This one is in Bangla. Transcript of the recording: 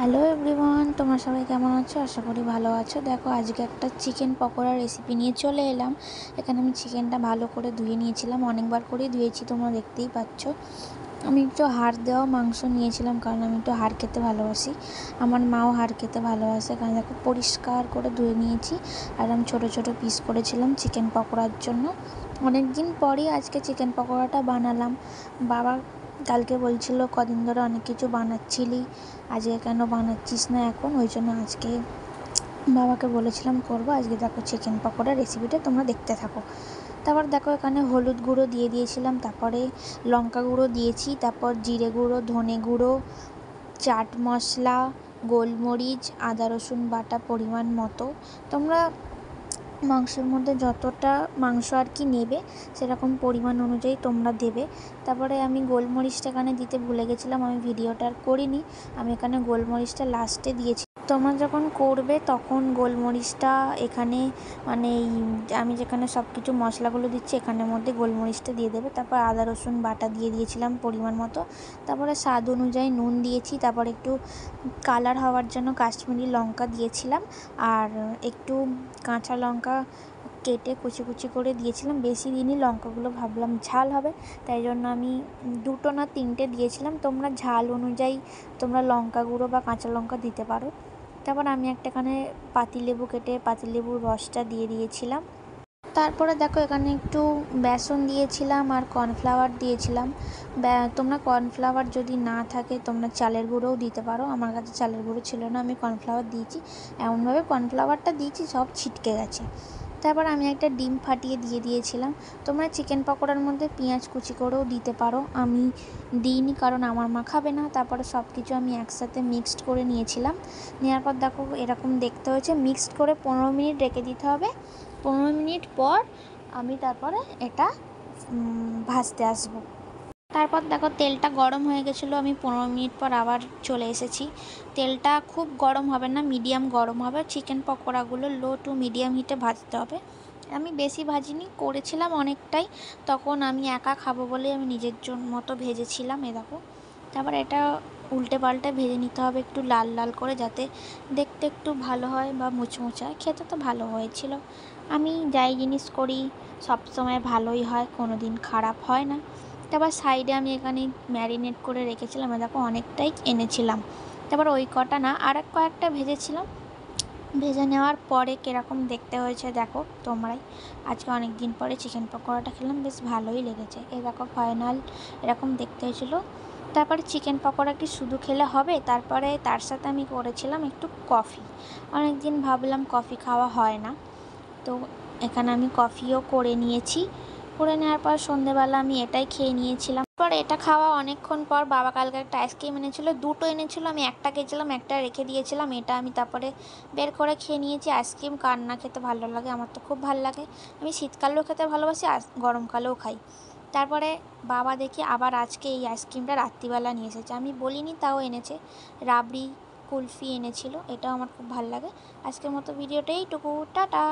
হ্যালো এভরিওয়ান, তোমরা সবাই কেমন আছো? আশা করি ভালো আছো। দেখো, আজকে একটা চিকেন পকোড়া রেসিপি নিয়ে চলে এলাম। এখানে আমি চিকেনটা ভালো করে ধুয়ে নিয়েছিলাম, অনেকবার করেই ধুয়েছি, তোমরা দেখতেই পাচ্ছ। আমি একটু হাড় দেওয়া মাংস নিয়েছিলাম, কারণ আমি একটু হাড় খেতে ভালোবাসি। আমার মাও হাড় খেতে ভালোবাসে। কারণ দেখো, পরিষ্কার করে ধুয়ে নিয়েছি। আর আমি ছোটো ছোটো পিস করেছিলাম চিকেন পকোড়ার জন্য। অনেক দিন পরই আজকে চিকেন পকোড়াটা বানালাম। বাবা কালকে বলছিল কদিন ধরে অনেক কিছু বানাচ্ছিলি, আজকে কেন বানাচ্ছিস না এখন? ওই জন্য আজকে বাবাকে বলেছিলাম করবো। আজকে দেখো চিকেন পকোড়া রেসিপিটা তোমরা দেখতে থাকো। তারপর দেখো, এখানে হলুদ গুঁড়ো দিয়ে দিয়েছিলাম, তারপরে লঙ্কা গুঁড়ো দিয়েছি, তারপর জিরে গুঁড়ো, ধনে গুঁড়ো, চাট মশলা, গোলমরিচ, আদা রসুন বাটা পরিমাণ মতো। তোমরা মাংসের মধ্যে যতটা মাংস আর কি নেবে সেরকম পরিমাণ অনুযায়ী তোমরা দেবে। তারপরে আমি গোলমরিচটা এখানে দিতে ভুলে গেছিলাম, আমি ভিডিওটা আর করিনি। আমি এখানে গোলমরিচটা লাস্টে দিয়েছি। তোমরা যখন করবে তখন গোলমরিচটা এখানে মানে আমি যেখানে সব কিছু মশলাগুলো দিচ্ছি এখানের মধ্যে গোলমরিচটা দিয়ে দেবে। তারপর আদা রসুন বাটা দিয়ে দিয়েছিলাম পরিমাণ মতো। তারপরে স্বাদ অনুযায়ী নুন দিয়েছি। তারপর একটু কালার হওয়ার জন্য কাশ্মীরি লঙ্কা দিয়েছিলাম, আর একটু কাঁচা লঙ্কা কেটে কুচি কুচি করে দিয়েছিলাম। বেশি দিনই লঙ্কাগুলো ভাবলাম ঝাল হবে, তাই জন্য আমি 2টো না 3টে দিয়েছিলাম। তোমরা ঝাল অনুযায়ী তোমরা লঙ্কা গুঁড়ো বা কাঁচা লঙ্কা দিতে পারো। তারপর আমি এখানে পাতিলেবু কেটে পাতিলেবুর রসটা দিয়ে দিয়েছিলাম। তারপরে দেখো, এখানে একটু বেসন দিয়েছিলাম আর কর্নফ্লাওয়ার দিয়েছিলাম। তোমরা কর্নফ্লাওয়ার যদি না থাকে তোমরা চালের গুঁড়োও দিতে পারো। আমার কাছে চালের গুঁড়ো ছিল না, আমি কর্নফ্লাওয়ার দিয়েছি। এমনভাবে কর্নফ্লাওয়ারটা দিয়েছি সব ছিটকে গেছে। তারপর আমি একটা ডিম ফাটিয়ে দিয়ে দিয়েছিলাম। তোমরা চিকেন পকোড়ার মধ্যে পেঁয়াজ কুচি করেও দিতে পারো, আমি দিইনি কারণ আমার মা খাবে না। তারপরে সব কিছু আমি একসাথে মিক্সড করে নিয়েছিলাম। নেওয়ার পর দেখো এরকম দেখতে হয়েছে। মিক্সড করে 15 মিনিট রেখে দিতে হবে। 15 মিনিট পর আমি তারপরে এটা ভাজতে আসবো। তারপর দেখো তেলটা গরম হয়ে গেছিলো, আমি 15 মিনিট পর আবার চলে এসেছি। তেলটা খুব গরম হবে না, মিডিয়াম গরম হবে। চিকেন পকোড়াগুলো লো টু মিডিয়াম হিটে ভাজতে হবে। আমি বেশি ভাজিনি, করেছিলাম অনেকটাই, তখন আমি একা খাবো বলে আমি নিজের জন্য মতো ভেজেছিলাম। দেখো, তারপর এটা উল্টে পাল্টে ভেজে নিতে হবে একটু লাল লাল করে, যাতে দেখতে একটু ভালো হয় বা মুচমুচে হয়। খেতে তো ভালো হয়েছিল। আমি যাই জিনিস করি সবসময় ভালোই হয়, কোনো দিন খারাপ হয় না। তারপর সাইডে আমি এখানে ম্যারিনেট করে রেখেছিলাম, দেখো অনেকটাই এনেছিলাম। তারপর ওই কটা না আর কয়েকটা ভেজেছিলাম। ভেজে নেওয়ার পরে কীরকম দেখতে হয়েছে দেখো তোমরাই। আজকে অনেক দিন পরে চিকেন পকোড়াটা খেলাম, বেশ ভালোই লেগেছে। এই দেখো ফাইনাল এরকম দেখতে হয়েছিলো। তারপরে চিকেন পকোড়া কি শুধু খেলে হবে? তারপরে তার সাথে আমি করেছিলাম একটু কফি। অনেক দিন ভাবলাম কফি খাওয়া হয় না, তো এখানে আমি কফিও করে নিয়েছি। করে নেওয়ার পর সন্ধেবেলা আমি এটাই খেয়ে নিয়েছিলাম। পর এটা খাওয়া অনেকক্ষণ পর বাবা কালকে একটা আইসক্রিম এনেছিল, 2টো এনেছিল, আমি একটা খেয়েছিলাম, একটা রেখে দিয়েছিলাম। এটা আমি তারপরে বের করে খেয়ে নিয়েছি। আইসক্রিম কার না খেতে ভালো লাগে, আমার তো খুব ভালো লাগে। আমি শীতকালেও খেতে ভালোবাসি আর গরমকালেও খাই। তারপরে বাবা দেখি আবার আজকে এই আইসক্রিমটা রাত্রিবেলা নিয়ে এসেছে, আমি বলিনি তাও এনেছে। রাবড়ি কুলফি এনেছিল, এটাও আমার খুব ভালো লাগে। আজকের মতো ভিডিওটা এইটুকু, টাটা।